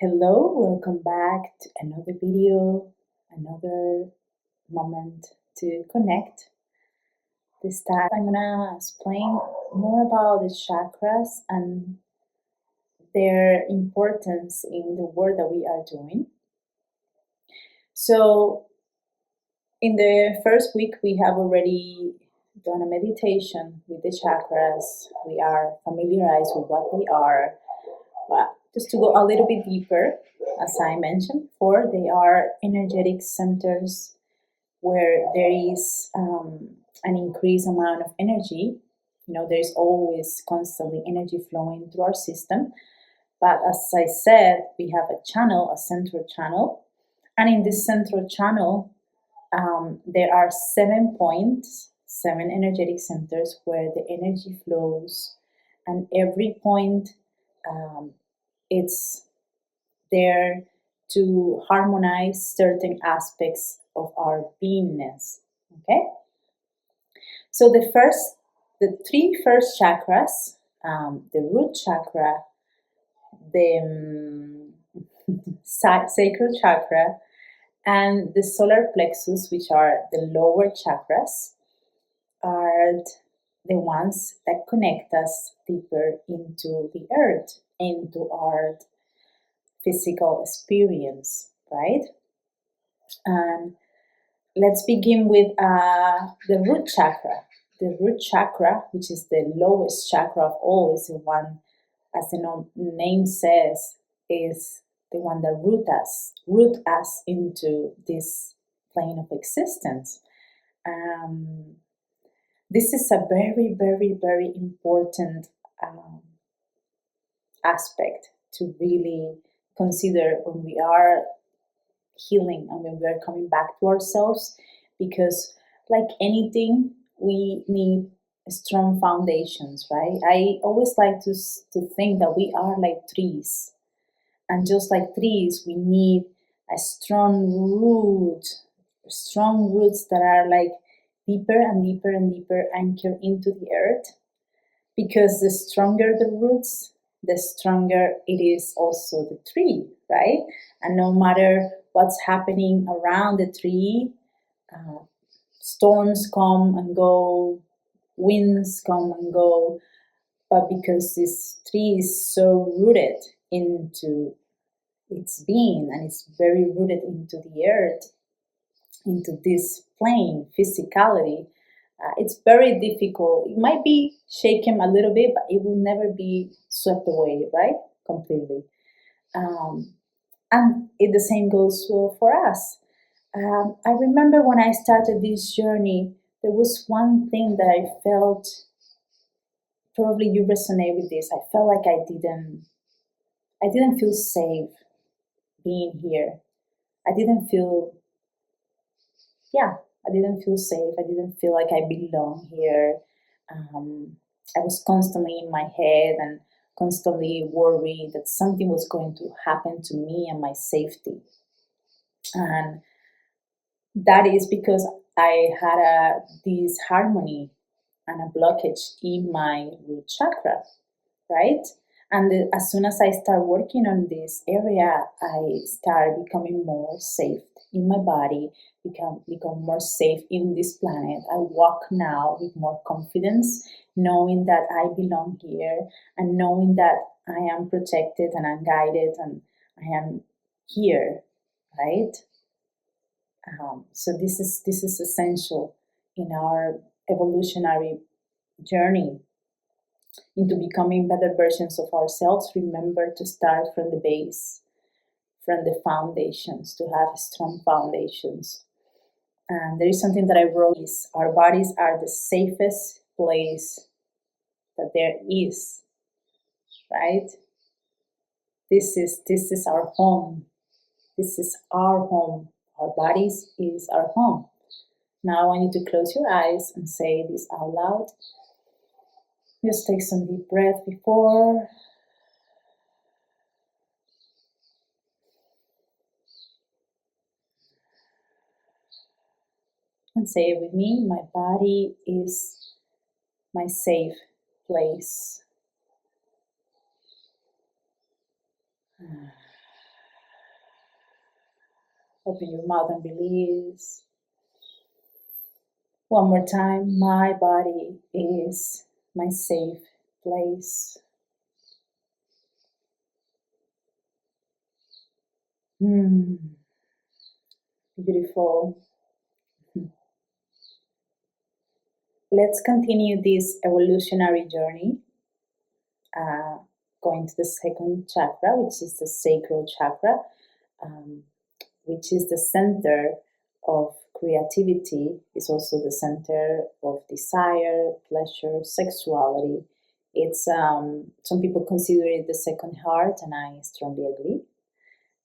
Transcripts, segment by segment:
Hello, welcome back to another video, another moment to connect. This time I'm gonna explain more about the chakras and their importance in the work that we are doing. So, in the first week, we have already done a meditation with the chakras. We are familiarized with what they are. But just to go a little bit deeper, as I mentioned before, they are energetic centers where there is an increased amount of energy. There's always constantly energy flowing through our system. But as I said, we have a channel, a central channel. And in this central channel, there are 7 points, 7 energetic centers where the energy flows. And every point, it's there to harmonize certain aspects of our beingness. Okay? So the 3 first chakras, the root chakra, the sacral chakra, and the solar plexus, which are the lower chakras, are the ones that connect us deeper into the earth, into our physical experience, right? And let's begin with the root chakra. The root chakra, which is the lowest chakra of all, is the one, as the name says, is the one that root us into this plane of existence. This is a very, very, very important aspect to really consider when we are healing and when we are coming back to ourselves, because like anything, we need strong foundations, right? I always like to think that we are like trees, and just like trees, we need a strong roots that are like deeper and deeper and deeper anchored into the earth, because the stronger the roots, the stronger it is also the tree, right? And no matter what's happening around the tree, storms come and go, winds come and go, but because this tree is so rooted into its being and it's very rooted into the earth, into this plane, physicality, it's very difficult. It might be shaken a little bit, but it will never be swept away, right? Completely. And the same goes for us. I remember when I started this journey, there was one thing that I felt, probably you resonate with this, I felt like I didn't feel safe being here. I didn't feel safe. I didn't feel like I belong here. I was constantly in my head and constantly worried that something was going to happen to me and my safety. And that is because I had a disharmony and a blockage in my root chakra, right? And as soon as I start working on this area, I start becoming more safe in my body, become more safe in this planet. I walk now with more confidence, knowing that I belong here and knowing that I am protected and I'm guided and I am here, right? So this is essential in our evolutionary journey into becoming better versions of ourselves. Remember to start from the base, from the foundations, to have strong foundations. And there is something that I wrote: is our bodies are the safest place that there is, right? This is our home. This is our home. Our bodies is our home. Now I want you to close your eyes and say this out loud. Just take some deep breath before. And say it with me: my body is my safe place. Open your mouth and release. One more time. My body is my safe place. Beautiful. Let's continue this evolutionary journey, uh, going to the second chakra, which is the sacral chakra, um, which is the center of creativity, is also the center of desire, pleasure, sexuality. It's some people consider it the second heart, and I strongly agree.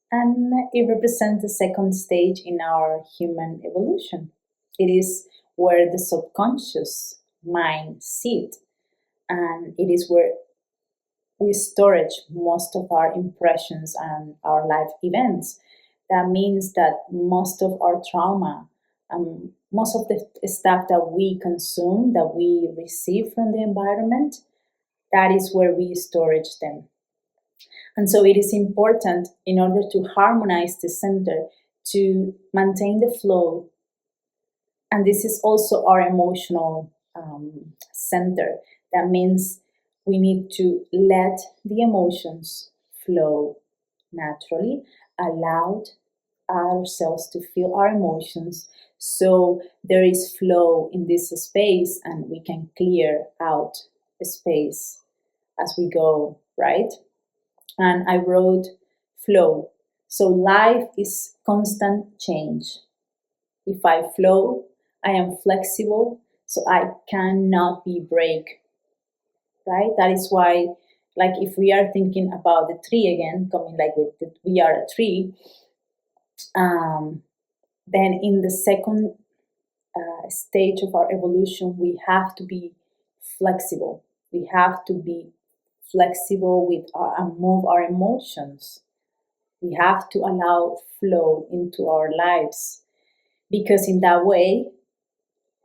And it represents the second stage in our human evolution. It is where the subconscious mind sits, and it is where we storage most of our impressions and our life events. That means that most of our trauma, most of the stuff that we consume, that we receive from the environment, that is where we storage them. And so it is important, in order to harmonize the center, to maintain the flow. And this is also our emotional center. That means we need to let the emotions flow naturally, allow ourselves to feel our emotions, so there is flow in this space and we can clear out space as we go, right? And I wrote flow. So life is constant change. If I flow, I am flexible, so I cannot be break, right? That is why, like, if we are thinking about the tree again, coming like with the, we are a tree, then in the second stage of our evolution, we have to be flexible. We have to be flexible with our, and move our emotions. We have to allow flow into our lives, because in that way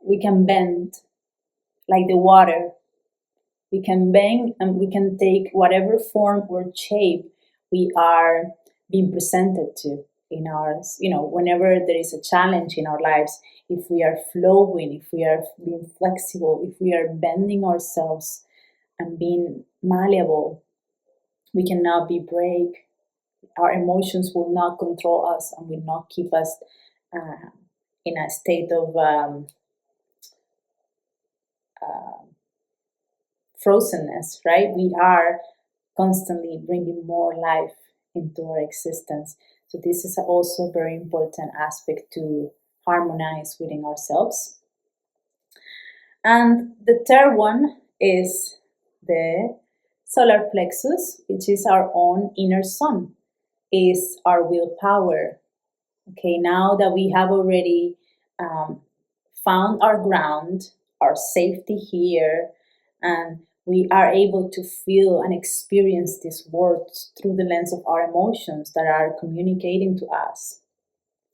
we can bend like the water. We can bend and we can take whatever form or shape we are being presented to in ours. Whenever there is a challenge in our lives, if we are flowing, if we are being flexible, if we are bending ourselves and being malleable, we cannot be break. Our emotions will not control us and will not keep us in a state of uh, frozenness, right? We are constantly bringing more life into our existence. So this is also a very important aspect to harmonize within ourselves. And the third one is the solar plexus, which is our own inner sun, is our willpower. Okay, now that we have already found our ground, our safety here, and we are able to feel and experience this world through the lens of our emotions that are communicating to us,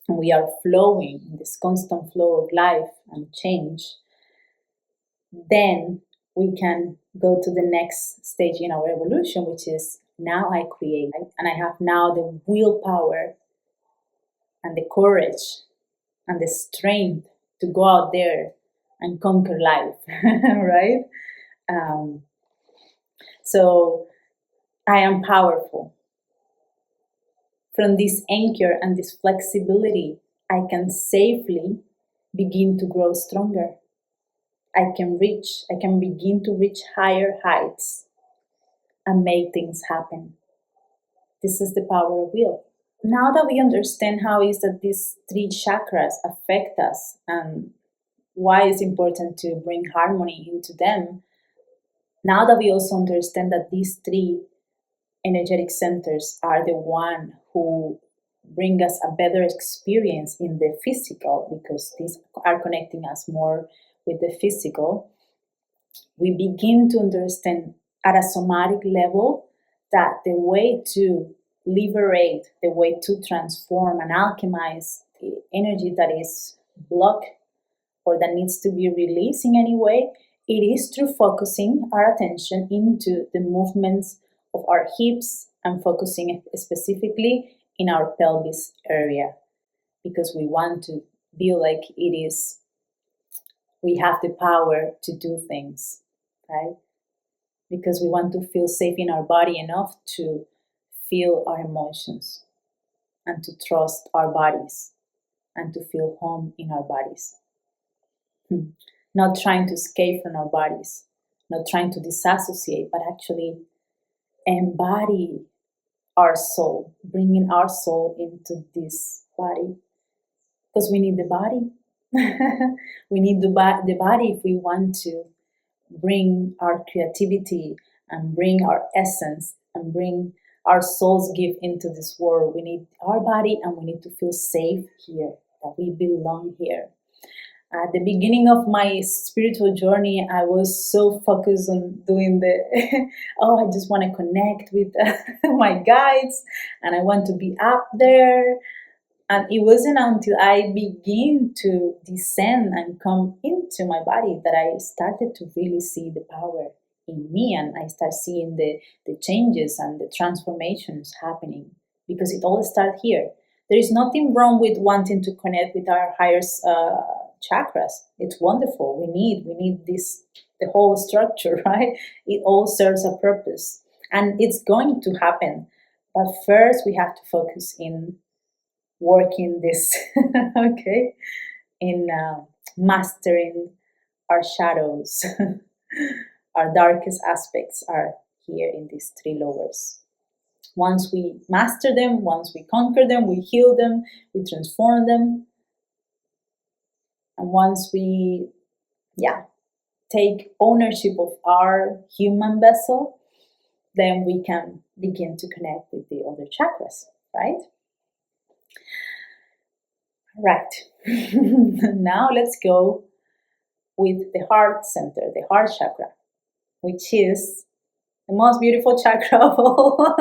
and we are flowing in this constant flow of life and change, then we can go to the next stage in our evolution, which is now I create, right? And I have now the willpower and the courage and the strength to go out there and conquer life, right? Um, so I am powerful. From this anchor and this flexibility, I can safely begin to grow stronger. I can begin to reach higher heights and make things happen. This is the power of will. Now that we understand how is that these three chakras affect us and why it's important to bring harmony into them, now that we also understand that these three energetic centers are the one who bring us a better experience in the physical, because these are connecting us more with the physical, we begin to understand at a somatic level that the way to liberate, the way to transform and alchemize the energy that is blocked or that needs to be released in any way, it is through focusing our attention into the movements of our hips and focusing specifically in our pelvis area. because we want to feel like we have the power to do things, right? Because we want to feel safe in our body enough to feel our emotions and to trust our bodies and to feel home in our bodies. Not trying to escape from our bodies, not trying to disassociate, but actually embody our soul, bringing our soul into this body. Because we need the body. We need the body if we want to bring our creativity and bring our essence and bring our soul's gift into this world. We need our body and we need to feel safe here, that we belong here. At the beginning of my spiritual journey, I was so focused on doing I just want to connect with my guides and I want to be up there. And it wasn't until I began to descend and come into my body that I started to really see the power in me, and I start seeing the changes and the transformations happening, because it all starts here. There is nothing wrong with wanting to connect with our higher chakras. It's wonderful. We need this, the whole structure, right? It all serves a purpose, and it's going to happen. But first, we have to focus in working this, okay, in mastering our shadows. Our darkest aspects are here in these three lowers. Once we master them, once we conquer them, we heal them, we transform them. And once we, take ownership of our human vessel, then we can begin to connect with the other chakras, right? Right. Now let's go with the heart center, the heart chakra, which is the most beautiful chakra of all.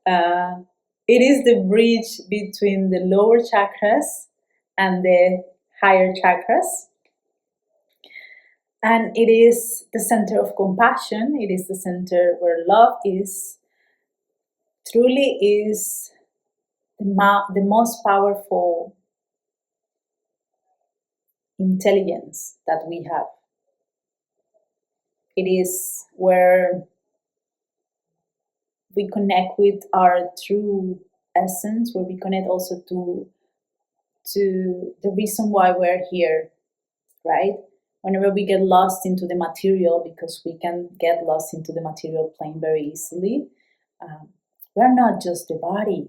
It is the bridge between the lower chakras and the higher chakras. And it is the center of compassion. It is the center where love is, truly is the most powerful intelligence that we have. It is where we connect with our true essence, where we connect also to the reason why we're here, right? Whenever we get lost into the material, because we can get lost into the material plane very easily, we're not just the body,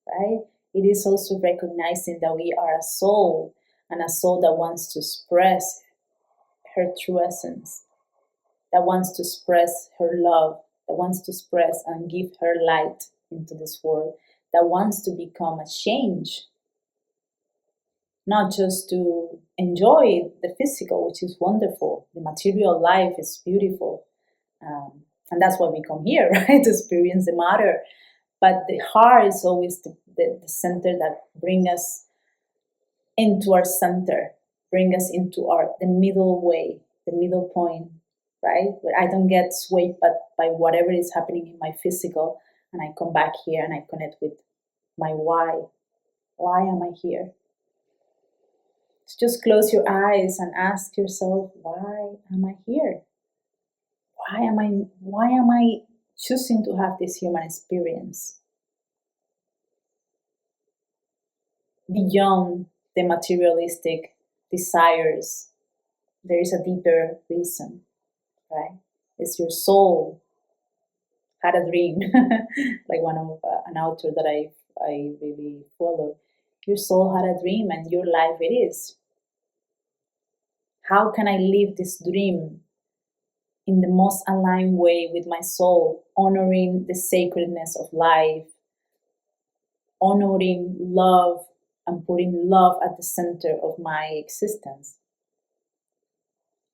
right? It is also recognizing that we are a soul, and a soul that wants to express her true essence, that wants to express her love, that wants to express and give her light into this world, that wants to become a change, not just to enjoy the physical, which is wonderful. The material life is beautiful. And that's why we come here, right? To experience the matter. But the heart is always the center that brings us into our center, bring us into the middle way, the middle point, right? Where I don't get swayed by whatever is happening in my physical, and I come back here and I connect with my why. Why am I here? So just close your eyes and ask yourself, why am I here? Why am I choosing to have this human experience? Beyond the materialistic desires, there is a deeper reason, right? It's your soul had a dream, like one of an author that I really follow. Your soul had a dream, and your life it is. How can I live this dream in the most aligned way with my soul, honoring the sacredness of life, honoring love, and putting love at the center of my existence,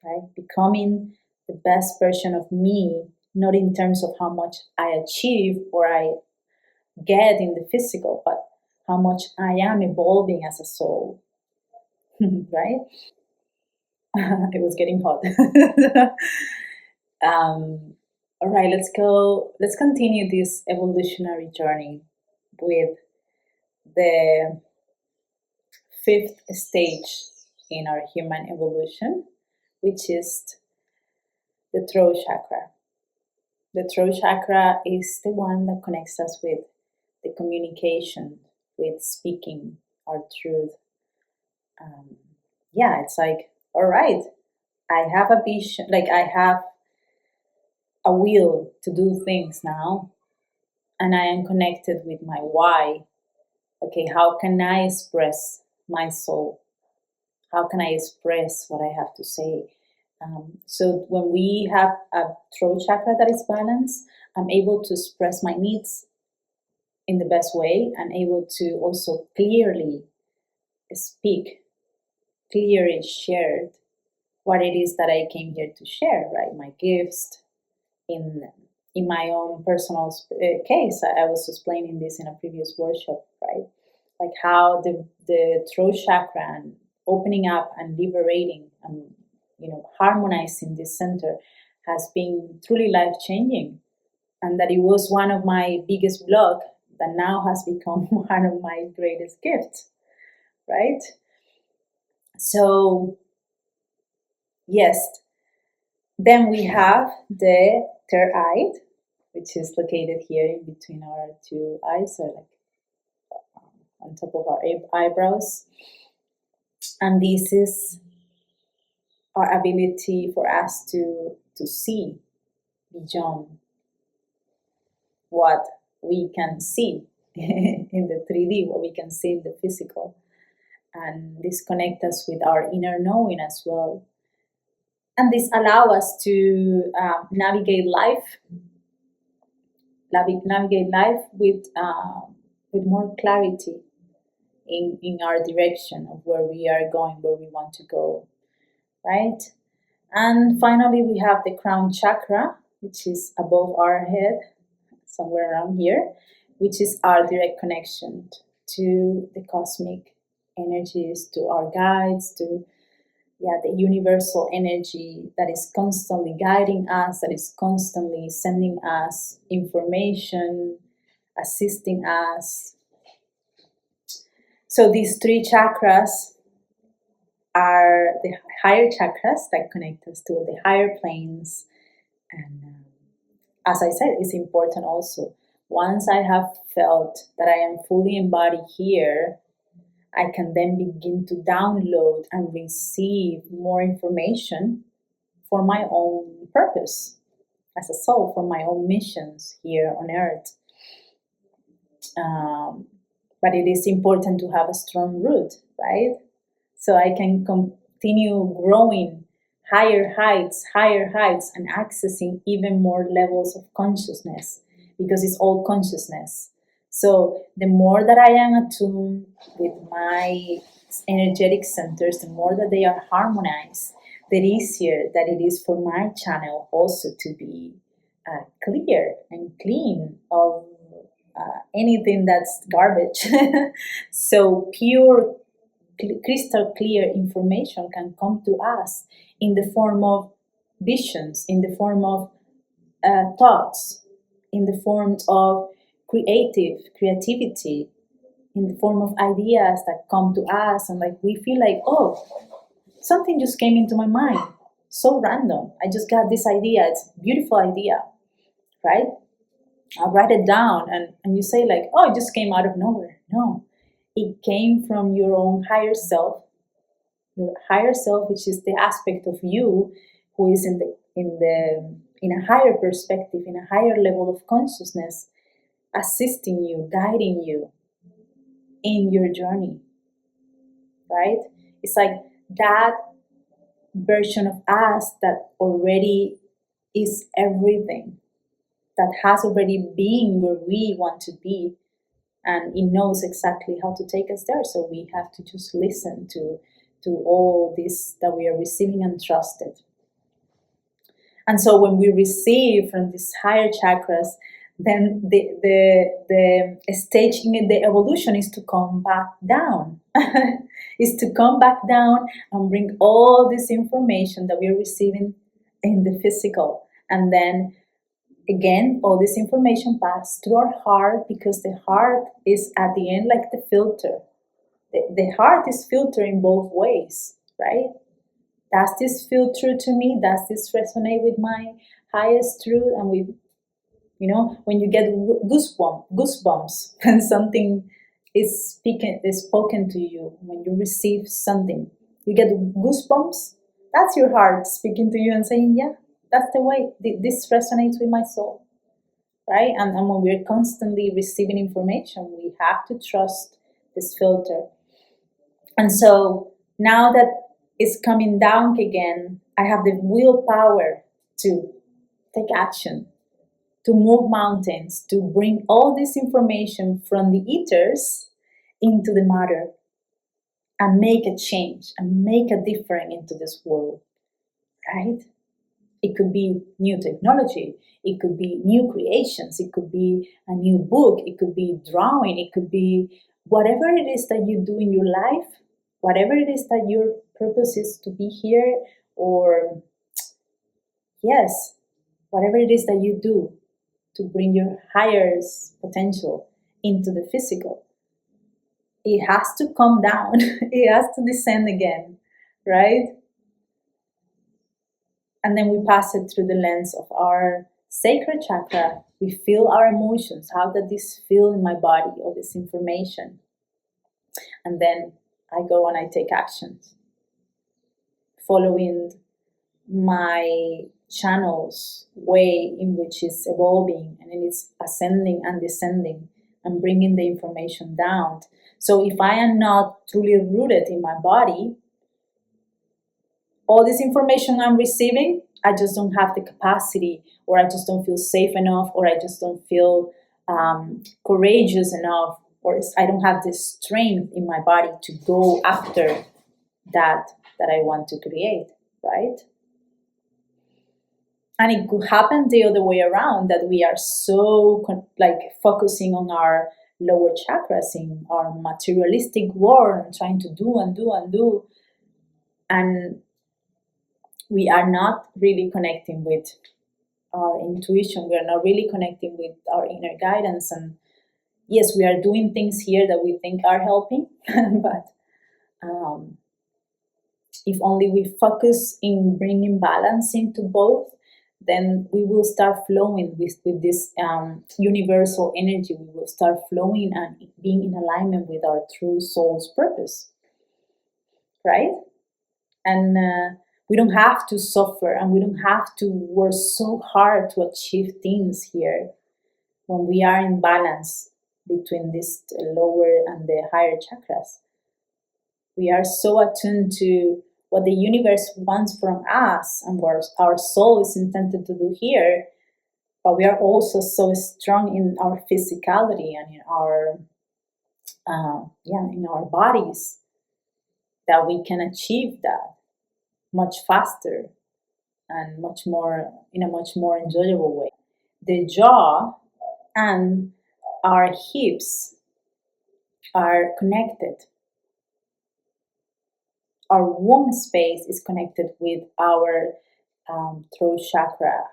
right? Becoming the best version of me, not in terms of how much I achieve or I get in the physical, but how much I am evolving as a soul, right? It was getting hot. All right, let's go. Let's continue this evolutionary journey with the fifth stage in our human evolution, which is the throat chakra. The throat chakra is the one that connects us with the communication, with speaking our truth. It's like, all right, I have a vision, like I have a will to do things now, and I am connected with my why. Okay, how can I express my soul? How can I express what I have to say? So when we have a throat chakra that is balanced, I'm able to express my needs in the best way and able to also clearly speak, clearly share what it is that I came here to share, right? My gifts. In my own personal case, I was explaining this in a previous workshop, right? Like how the throat chakra and opening up and liberating and harmonizing this center has been truly life changing, and that it was one of my biggest blocks that now has become one of my greatest gifts, right? So yes, then we have the third eye, which is located here in between our two eyes, or like on top of our eyebrows. And this is our ability for us to see beyond what we can see in the 3D, what we can see in the physical. And this connects us with our inner knowing as well. And this allows us to navigate life with more clarity in our direction of where we are going, where we want to go, right? And finally, we have the crown chakra, which is above our head, somewhere around here, which is our direct connection to the cosmic energies, to our guides, to the universal energy that is constantly guiding us, that is constantly sending us information, assisting us. So these three chakras are the higher chakras that connect us to the higher planes. And as I said, it's important also. Once I have felt that I am fully embodied here, I can then begin to download and receive more information for my own purpose as a soul, for my own missions here on earth. But it is important to have a strong root, right? So I can continue growing higher heights, and accessing even more levels of consciousness, because it's all consciousness. So the more that I am attuned with my energetic centers, the more that they are harmonized, the easier that it is for my channel also to be clear and clean of anything that's garbage. So pure, crystal clear information can come to us in the form of visions, in the form of thoughts, in the form of creativity, in the form of ideas that come to us, and like we feel like, oh, something just came into my mind, so random. I just got this idea. It's a beautiful idea, right? I write it down, and you say like, oh, it just came out of nowhere. No, it came from your own higher self, which is the aspect of you who is in a higher perspective, in a higher level of consciousness, assisting you, guiding you in your journey, right? It's like that version of us that already is everything, that has already been where we want to be, and it knows exactly how to take us there. So we have to just listen to all this that we are receiving and trust it. And so when we receive from these higher chakras, then the stage in the evolution is to come back down. Is to come back down and bring all this information that we are receiving in the physical. And then again, all this information passes through our heart, because the heart is at the end like the filter. The heart is filtering both ways, right? Does this feel true to me? Does this resonate with my highest truth? And when you get goosebumps when something is spoken to you, when you receive something, you get goosebumps. That's your heart speaking to you and saying, yeah, that's the way. This resonates with my soul, right? And when we're constantly receiving information, we have to trust this filter. And so now that it's coming down again, I have the willpower to take action, to move mountains, to bring all this information from the ethers into the matter and make a change and make a difference into this world, right? It could be new technology, it could be new creations, it could be a new book, it could be drawing, it could be whatever it is that you do in your life, whatever it is that your purpose is to be here, or yes, whatever it is that you do to bring your highest potential into the physical. It has to come down, it has to descend again, right? And then we pass it through the lens of our sacral chakra. We feel our emotions. How does this feel in my body, all this information? And then I go and I take actions, following my channel's way in which it's evolving and it's ascending and descending and bringing the information down. So if I am not truly rooted in my body, all this information I'm receiving, I just don't have the capacity, or I just don't feel safe enough, or I just don't feel courageous enough, or I don't have the strength in my body to go after that I want to create, right? And it could happen the other way around, that we are so focusing on our lower chakras in our materialistic world and trying to do and do and do, and we are not really connecting with our intuition. We are not really connecting with our inner guidance. And yes, we are doing things here that we think are helping, but if only we focus in bringing balance into both, then we will start flowing with this universal energy. We will start flowing and being in alignment with our true soul's purpose, right? And we don't have to suffer, and we don't have to work so hard to achieve things here when we are in balance between this lower and the higher chakras. We are so attuned to what the universe wants from us and what our soul is intended to do here, but we are also so strong in our physicality and in our bodies, that we can achieve that much faster and in a much more enjoyable way. The jaw and our hips are connected. Our womb space is connected with our throat chakra.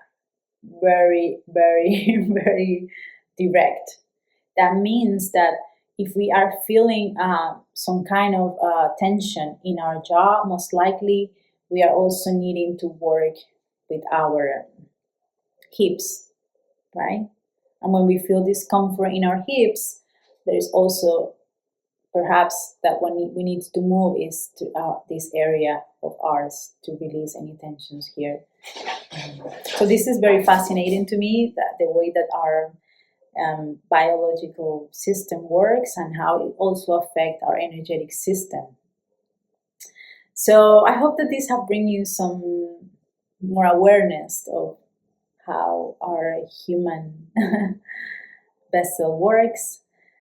Very, very, very direct. That means that if we are feeling some kind of tension in our jaw, most likely we are also needing to work with our hips, right? And when we feel discomfort in our hips, there is also perhaps that we need to move is to this area of ours to release any tensions here. So this is very fascinating to me, that the way that our biological system works and how it also affects our energetic system. So I hope that this have bring you some more awareness of how our human vessel works,